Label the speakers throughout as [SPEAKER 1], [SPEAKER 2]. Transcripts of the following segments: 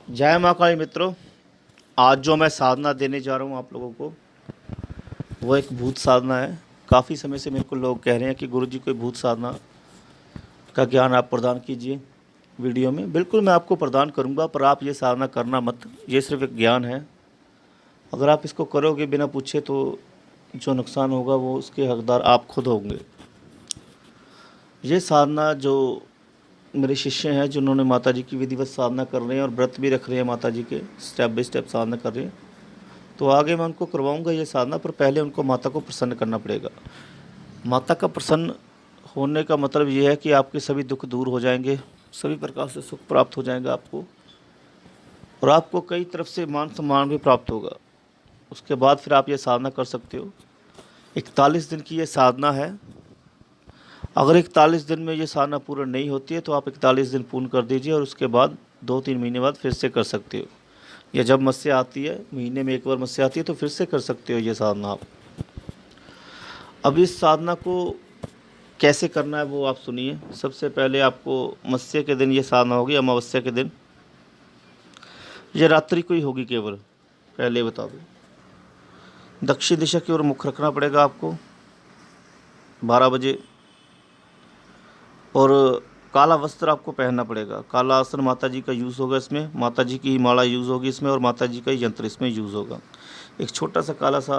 [SPEAKER 1] जय माँ काली मित्रों। आज जो मैं साधना देने जा रहा हूँ आप लोगों को, वो एक भूत साधना है। काफ़ी समय से मेरे को लोग कह रहे हैं कि गुरुजी कोई भूत साधना का ज्ञान आप प्रदान कीजिए वीडियो में। बिल्कुल मैं आपको प्रदान करूँगा, पर आप ये साधना करना मत। ये सिर्फ एक ज्ञान है। अगर आप इसको करोगे बिना पूछे तो जो नुकसान होगा वो उसके हकदार आप खुद होंगे। ये साधना जो मेरे शिष्य हैं जिन्होंने माता जी की विधिवत साधना कर रहे हैं और व्रत भी रख रहे हैं, माता जी के स्टेप बाय स्टेप साधना कर रहे हैं, तो आगे मैं उनको करवाऊंगा ये साधना। पर पहले उनको माता को प्रसन्न करना पड़ेगा। माता का प्रसन्न होने का मतलब ये है कि आपके सभी दुख दूर हो जाएंगे, सभी प्रकार से सुख प्राप्त हो जाएगा आपको, और आपको कई तरफ से मान सम्मान भी प्राप्त होगा। उसके बाद फिर आप ये साधना कर सकते हो। 41 दिन की ये साधना है। अगर 41 दिन में ये साधना पूर्ण नहीं होती है तो आप 41 दिन पूर्ण कर दीजिए, और उसके बाद 2-3 महीने बाद फिर से कर सकते हो। या जब मस्या आती है, महीने में एक बार मस्या आती है, तो फिर से कर सकते हो ये साधना आप। अब इस साधना को कैसे करना है वो आप सुनिए। सबसे पहले आपको मत्स्य के दिन ये साधना होगी, अमावस्या के दिन। ये रात्रि को ही होगी केवल, पहले बता दूँ। दक्षिण दिशा की ओर मुख रखना पड़ेगा आपको 12 बजे, और काला वस्त्र आपको पहनना पड़ेगा। काला आसन माता जी का यूज़ होगा इसमें, माता जी की माला यूज़ होगी इसमें, और माता जी का यंत्र इसमें यूज़ होगा। एक छोटा सा काला सा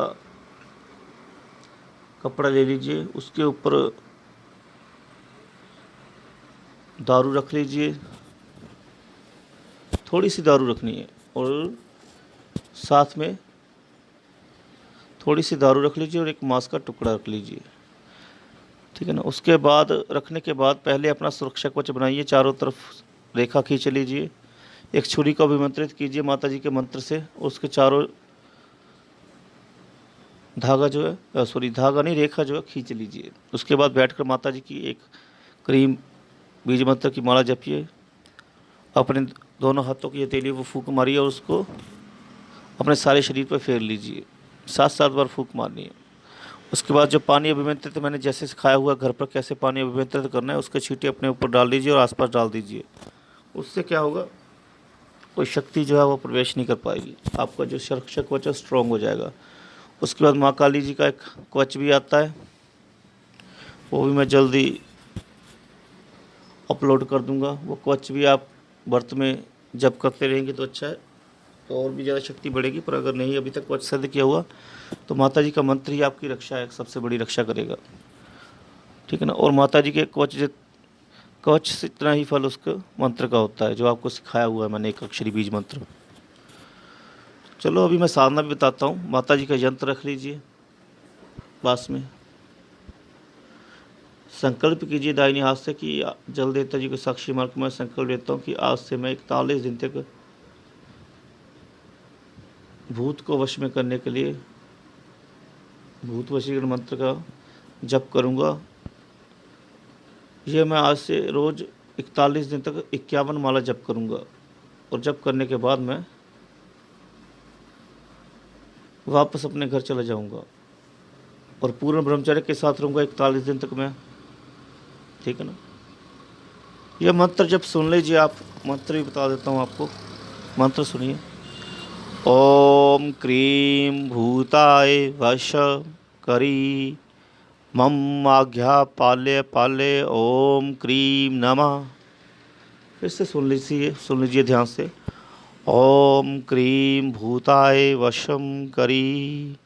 [SPEAKER 1] कपड़ा ले लीजिए, उसके ऊपर दारू रख लीजिए। थोड़ी सी दारू रखनी है, और साथ में थोड़ी सी दारू रख लीजिए, और एक मांस का टुकड़ा रख लीजिए, ठीक है ना। उसके बाद रखने के बाद पहले अपना सुरक्षा कवच बनाइए, चारों तरफ रेखा खींच लीजिए। एक छुरी को अभिमंत्रित कीजिए माता जी के मंत्र से, उसके चारों धागा जो है, सॉरी धागा नहीं, रेखा जो है खींच लीजिए। उसके बाद बैठकर माता जी की एक क्रीम बीज मंत्र की माला जपिए। अपने दोनों हाथों की हथेली वो फूंक मारिए, और उसको अपने सारे शरीर पर फेर लीजिए। 7-7 बार फूंक मारनी है। उसके बाद जो पानी अभिमंत्रित मैंने जैसे सिखाया हुआ घर पर कैसे पानी अभिमंत्रित करना है, उसके छींटे अपने ऊपर डाल दीजिए और आसपास डाल दीजिए। उससे क्या होगा, कोई शक्ति जो है वो प्रवेश नहीं कर पाएगी। आपका जो सुरक्षा कवच है स्ट्रॉन्ग हो जाएगा। उसके बाद माँ काली जी का एक कवच भी आता है, वो भी मैं जल्दी अपलोड कर दूंगा। वो कवच भी आप व्रत में जप करते रहेंगे तो अच्छा है, तो और भी ज़्यादा शक्ति बढ़ेगी। पर अगर नहीं अभी तक कवच सिद्ध किया हुआ तो माता जी का मंत्र ही आपकी रक्षा है, सबसे बड़ी रक्षा करेगा, ठीक है ना। और माता जी के कवच से इतना ही फल उसका मंत्र का होता है जो आपको सिखाया हुआ है मैंने, एक अक्षरी बीज मंत्र। चलो अभी मैं साधना भी बताता हूँ। माता जी का यंत्र रख लीजिए पास में। संकल्प कीजिए दाहिने हाथ से कि जल देवता जी को साक्षी मान के मैं संकल्प लेता हूँ कि आज से मैं 41 दिन तक भूत को वश में करने के लिए भूत वशीकरण मंत्र का जप करूँगा। यह मैं आज से रोज़ 41 दिन तक 51 माला जप करूँगा, और जप करने के बाद मैं वापस अपने घर चला जाऊँगा, और पूर्ण ब्रह्मचर्य के साथ रहूँगा 41 दिन तक मैं, ठीक है ना। यह मंत्र जब सुन लीजिए आप, मंत्र भी बता देता हूँ आपको। मंत्र सुनिए। ओम क्रीम भूताय वश करी मम आज्ञा पाल्य पाल्य ओम क्रीम नमः। फिर से सुन लीजिए ध्यान से। ओम क्रीम भूताय वशम करी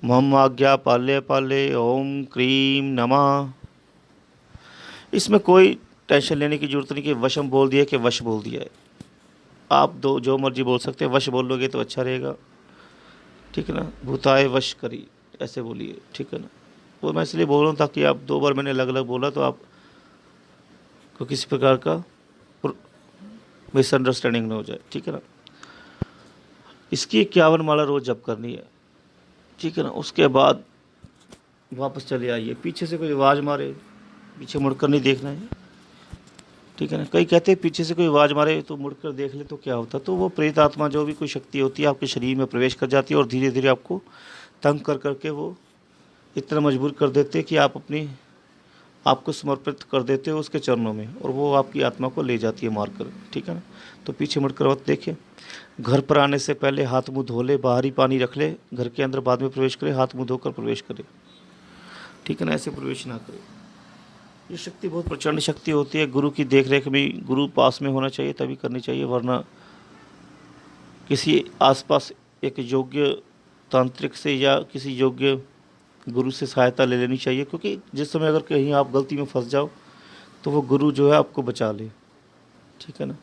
[SPEAKER 1] मम आज्ञा पाल्य पाल्य ओम क्रीम नमः। इसमें कोई टेंशन लेने की जरूरत नहीं कि वशम बोल दिया कि वश बोल दिया है। आप दो जो मर्जी बोल सकते हैं, वश बोल लोगे तो अच्छा रहेगा, ठीक है ना। भूताय वश करी ऐसे बोलिए, ठीक है ना। वो मैं इसलिए बोल रहा हूँ ताकि आप 2 बार मैंने अलग अलग बोला तो आप को किसी प्रकार का मिसअंडरस्टैंडिंग ना हो जाए, ठीक है ना। इसकी 51 माला रोज़ जप करनी है, ठीक है ना। उसके बाद वापस चले आइए। पीछे से कोई आवाज़ मारे, पीछे मुड़कर नहीं देखना है, ठीक है ना। कई कहते हैं पीछे से कोई आवाज़ मारे तो मुड़कर देख ले तो क्या होता, तो वो प्रेत आत्मा जो भी कोई शक्ति होती है आपके शरीर में प्रवेश कर जाती है, और धीरे धीरे आपको तंग कर करके वो इतना मजबूर कर देते हैं कि आप अपनी आपको समर्पित कर देते हो उसके चरणों में, और वो आपकी आत्मा को ले जाती है मारकर, ठीक है ना। तो पीछे मुड़कर मत देखिए। घर पर आने से पहले हाथ मुंह धो ले, बाहरी पानी रख ले, घर के अंदर बाद में प्रवेश करे, हाथ मुंह धोकर प्रवेश करे, ठीक है ना। ऐसे प्रवेश ना करे। ये शक्ति बहुत प्रचंड शक्ति होती है। गुरु की देख रेख भी गुरु पास में होना चाहिए तभी करनी चाहिए, वरना किसी आसपास एक योग्य तांत्रिक से या किसी योग्य गुरु से सहायता ले लेनी चाहिए, क्योंकि जिस समय अगर कहीं आप गलती में फंस जाओ तो वो गुरु जो है आपको बचा ले, ठीक है ना।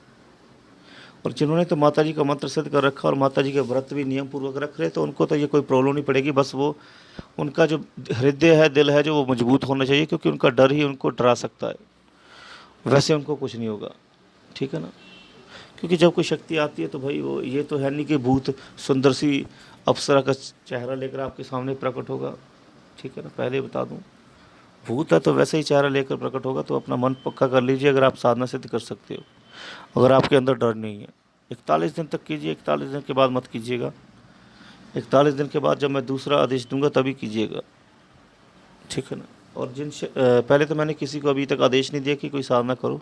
[SPEAKER 1] और जिन्होंने तो माता जी का मंत्र सिद्ध कर रखा और माता जी के व्रत भी नियम पूर्वक रख रहे, तो उनको तो ये कोई प्रॉब्लम नहीं पड़ेगी। बस वो उनका जो हृदय है, दिल है, जो वो मजबूत होना चाहिए, क्योंकि उनका डर ही उनको डरा सकता है, वैसे उनको कुछ नहीं होगा, ठीक है ना। क्योंकि जब कोई शक्ति आती है तो भाई वो ये तो है नहीं कि भूत सुंदर सी अप्सरा का चेहरा लेकर आपके सामने प्रकट होगा, ठीक है ना। पहले बता दूं, भूत है तो वैसे ही चेहरा लेकर प्रकट होगा। तो अपना मन पक्का कर लीजिए अगर आप साधना सिद्ध कर सकते हो, अगर आपके अंदर डर नहीं है। 41 दिन तक कीजिए, 41 दिन के बाद मत कीजिएगा। 41 दिन के बाद जब मैं दूसरा आदेश दूंगा तभी कीजिएगा, ठीक है ना। और पहले तो मैंने किसी को अभी तक आदेश नहीं दिया कि कोई साधना करो,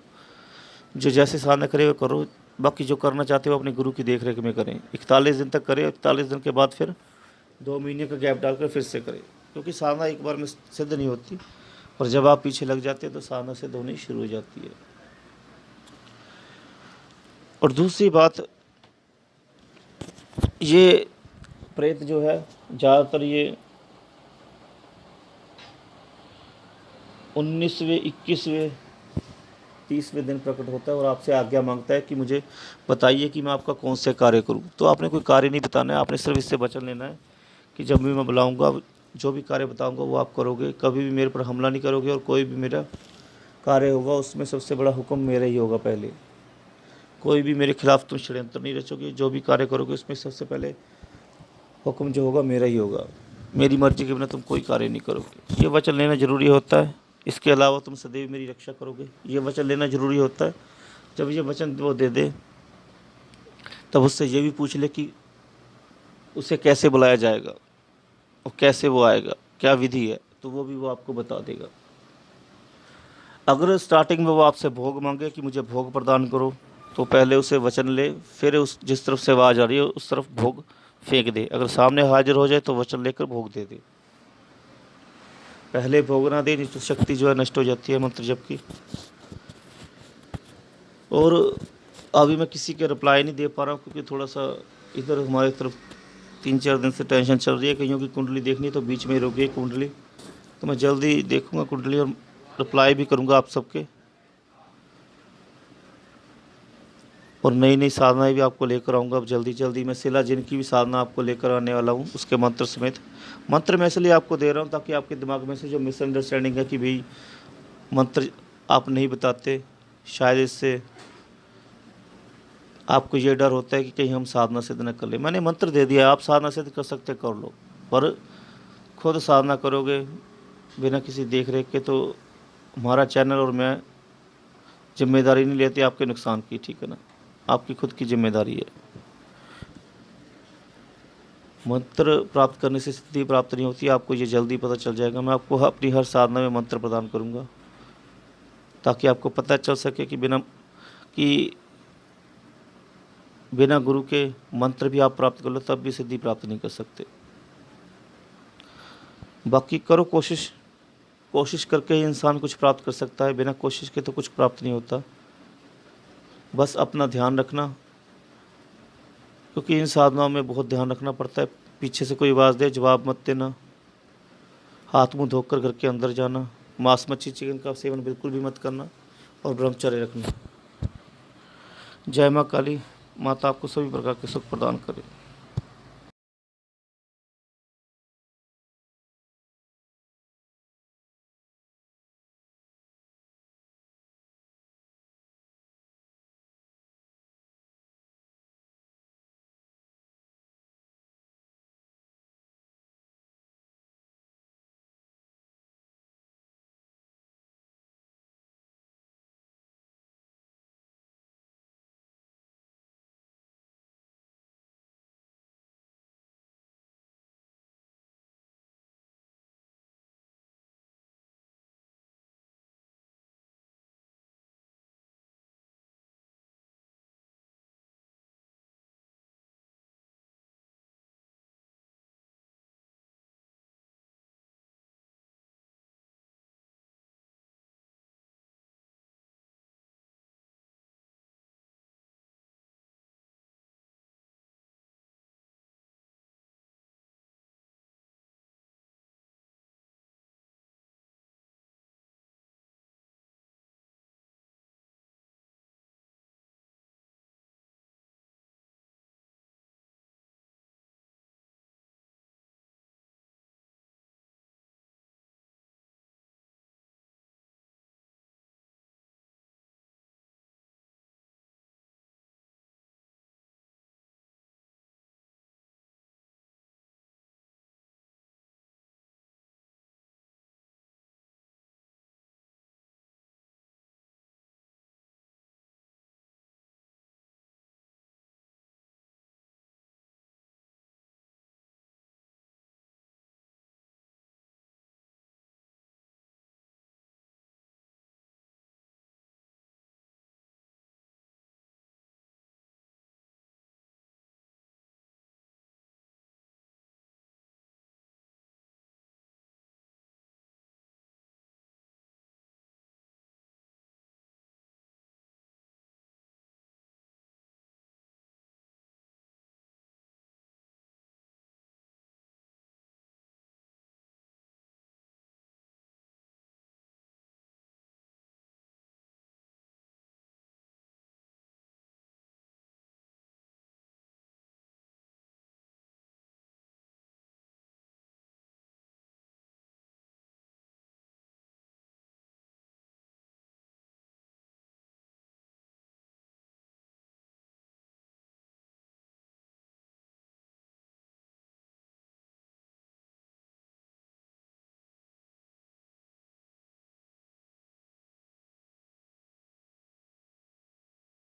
[SPEAKER 1] जो जैसे साधना करे वो करो, बाकी जो करना चाहते हो अपने गुरु की देख रेख में करें। 41 दिन तक करें, 41 दिन के बाद फिर 2 महीने का गैप डालकर फिर से करें, क्योंकि साधना एक बार में सिद्ध नहीं होती, और जब आप पीछे लग जाते हैं तो साधना सिद्ध होनी शुरू हो जाती है। और दूसरी बात, ये प्रेत जो है ज़्यादातर ये 19वें, 21वें, 30वें दिन प्रकट होता है और आपसे आज्ञा मांगता है कि मुझे बताइए कि मैं आपका कौन से कार्य करूं। तो आपने कोई कार्य नहीं बताना है, आपने सिर्फ इससे वचन लेना है कि जब भी मैं बुलाऊंगा, जो भी कार्य बताऊंगा वो आप करोगे, कभी भी मेरे पर हमला नहीं करोगे, और कोई भी मेरा कार्य होगा उसमें सबसे बड़ा हुक्म मेरा ही होगा। पहले कोई भी मेरे खिलाफ तुम षड्यंत्र नहीं रचोगे, जो भी कार्य करोगे उसमें सबसे पहले हुक्म जो होगा मेरा ही होगा। मेरी मर्जी के बिना तुम कोई कार्य नहीं करोगे। ये वचन लेना ज़रूरी होता है। इसके अलावा तुम सदैव मेरी रक्षा करोगे, ये वचन लेना ज़रूरी होता है। जब ये वचन वो दे दे तब उससे ये भी पूछ ले कि उसे कैसे बुलाया जाएगा और कैसे वो आएगा, क्या विधि है, तो वो भी वो आपको बता देगा। अगर स्टार्टिंग में वो आपसे भोग मांगे कि मुझे भोग प्रदान करो, तो पहले उसे वचन ले, फिर उस जिस तरफ से आवाज़ आ रही है उस तरफ भोग फेंक दे। अगर सामने हाजिर हो जाए तो वचन लेकर भोग दे दे। पहले भोग ना दे, नहीं तो शक्ति जो है नष्ट हो जाती है मंत्र जप की। और अभी मैं किसी के रिप्लाई नहीं दे पा रहा हूँ, क्योंकि थोड़ा सा इधर हमारी तरफ 3-4 दिन से टेंशन चल रही है। कईयों की कुंडली देखनी तो बीच में रुक गई कुंडली, तो मैं जल्दी देखूंगा कुंडली और रिप्लाई भी करूंगा आप सबके। और नई नई साधनाएं भी आपको लेकर आऊँगा अब जल्दी मैं शिला जिन की भी साधना आपको लेकर आने वाला हूँ, उसके मंत्र समेत। मंत्र मैं इसलिए आपको दे रहा हूँ ताकि आपके दिमाग में से जो मिसअंडरस्टैंडिंग है कि भाई मंत्र आप नहीं बताते, शायद इससे आपको ये डर होता है कि कहीं हम साधना सिद्ध न कर ले। मैंने मंत्र दे दिया, आप साधना सिद्ध कर सकते कर लो, पर खुद साधना करोगे बिना किसी देख रेख के तो हमारा चैनल और मैं जिम्मेदारी नहीं लेते आपके नुकसान की, ठीक है ना। आपकी खुद की जिम्मेदारी है। मंत्र प्राप्त करने से सिद्धि प्राप्त नहीं होती, आपको ये जल्दी पता चल जाएगा। मैं आपको अपनी हर साधना में मंत्र प्रदान करूंगा ताकि आपको पता चल सके कि बिना गुरु के मंत्र भी आप प्राप्त कर लो तब भी सिद्धि प्राप्त नहीं कर सकते। बाकी करो कोशिश करके ही इंसान कुछ प्राप्त कर सकता है, बिना कोशिश के तो कुछ प्राप्त नहीं होता। बस अपना ध्यान रखना, क्योंकि इन साधनाओं में बहुत ध्यान रखना पड़ता है। पीछे से कोई आवाज़ दे जवाब मत देना, हाथ मुंह धोकर घर के अंदर जाना, मांस मच्छी चिकन का सेवन बिल्कुल भी मत करना, और ब्रह्मचर्य रखना। जय माँ काली, माता आपको सभी प्रकार के सुख प्रदान करे।